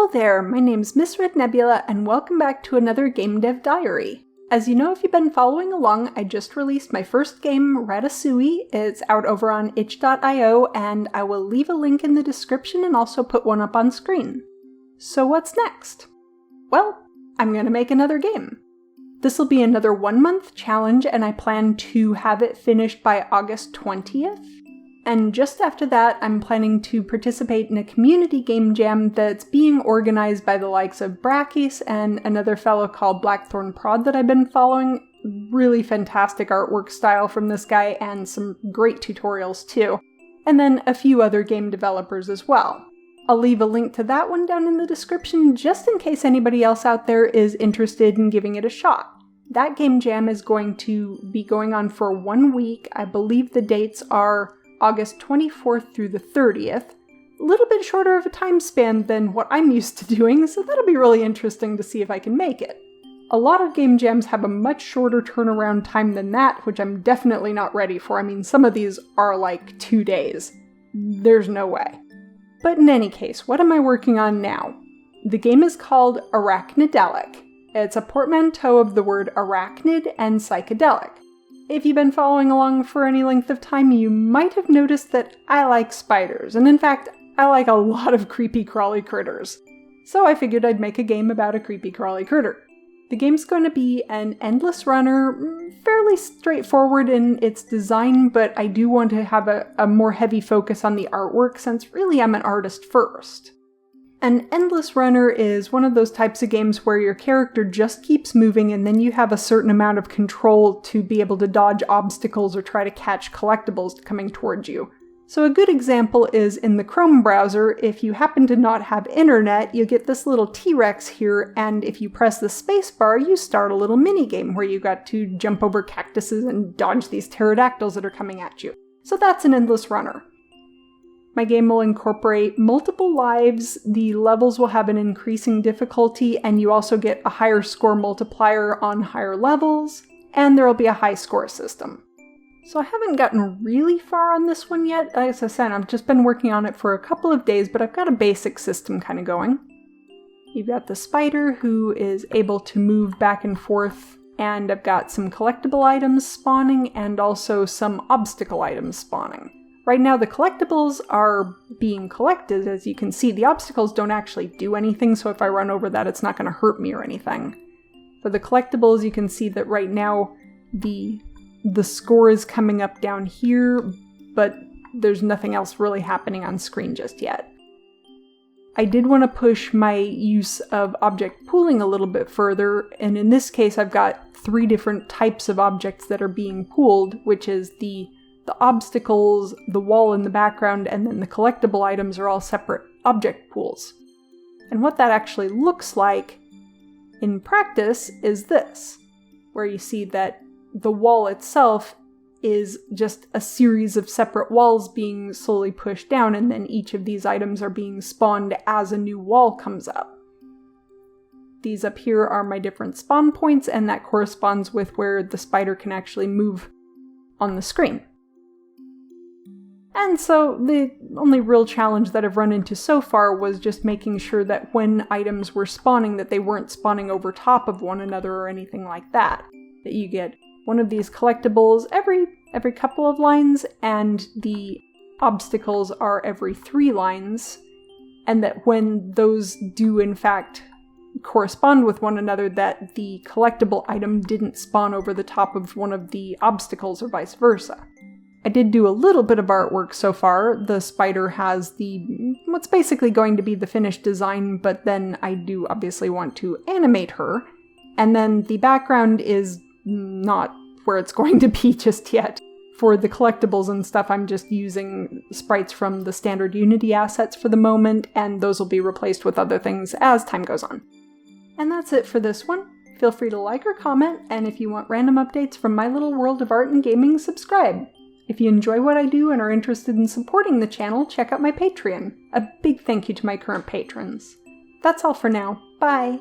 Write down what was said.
Hello there, my name's Ms.RedNebula and welcome back to another Game Dev Diary. As you know if you've been following along, I just released my first game, Rat-a-Sewey. It's out over on itch.io and I will leave a link in the description and also put one up on screen. So what's next? Well, I'm gonna make another game. This will be another 1-month challenge and I plan to have it finished by August 20th. And just after that, I'm planning to participate in a community game jam that's being organized by the likes of Brackies and another fellow called Blackthorn Prod that I've been following. Really fantastic artwork style from this guy and some great tutorials too. And then a few other game developers as well. I'll leave a link to that one down in the description just in case anybody else out there is interested in giving it a shot. That game jam is going to be going on for 1 week. I believe the dates are August 24th through the 30th. A little bit shorter of a time span than what I'm used to doing, so that'll be really interesting to see if I can make it. A lot of game jams have a much shorter turnaround time than that, which I'm definitely not ready for. I mean, some of these are like 2 days. There's no way. But in any case, what am I working on now? The game is called Arachnodelic. It's a portmanteau of the word arachnid and psychedelic. If you've been following along for any length of time, you might have noticed that I like spiders, and in fact, I like a lot of creepy crawly critters. So I figured I'd make a game about a creepy crawly critter. The game's going to be an endless runner, fairly straightforward in its design, but I do want to have a more heavy focus on the artwork since really I'm an artist first. An endless runner is one of those types of games where your character just keeps moving and then you have a certain amount of control to be able to dodge obstacles or try to catch collectibles coming towards you. So a good example is in the Chrome browser. If you happen to not have internet, you get this little T-Rex here, and if you press the spacebar, you start a little mini-game where you got to jump over cactuses and dodge these pterodactyls that are coming at you. So that's an endless runner. My game will incorporate multiple lives, the levels will have an increasing difficulty, and you also get a higher score multiplier on higher levels, and there will be a high score system. So I haven't gotten really far on this one yet. As I said, I've just been working on it for a couple of days, but I've got a basic system kind of going. You've got the spider who is able to move back and forth, and I've got some collectible items spawning and also some obstacle items spawning. Right now the collectibles are being collected. As you can see, the obstacles don't actually do anything, so if I run over that it's not going to hurt me or anything. For the collectibles, you can see that right now the score is coming up down here, but there's nothing else really happening on screen just yet. I did want to push my use of object pooling a little bit further, and in this case I've got 3 different types of objects that are being pooled, which is the obstacles, the wall in the background, and then the collectible items are all separate object pools. And what that actually looks like in practice is this, where you see that the wall itself is just a series of separate walls being slowly pushed down, and then each of these items are being spawned as a new wall comes up. These up here are my different spawn points, and that corresponds with where the spider can actually move on the screen. And so the only real challenge that I've run into so far was just making sure that when items were spawning that they weren't spawning over top of one another or anything like that. That you get one of these collectibles every couple of lines, and the obstacles are every 3 lines, and that when those do in fact correspond with one another, that the collectible item didn't spawn over the top of one of the obstacles or vice versa. I did do a little bit of artwork so far. The spider has what's basically going to be the finished design, but then I do obviously want to animate her. And then the background is not where it's going to be just yet. For the collectibles and stuff, I'm just using sprites from the standard Unity assets for the moment, and those will be replaced with other things as time goes on. And that's it for this one. Feel free to like or comment, and if you want random updates from my little world of art and gaming, subscribe. If you enjoy what I do and are interested in supporting the channel, check out my Patreon. A big thank you to my current patrons. That's all for now. Bye!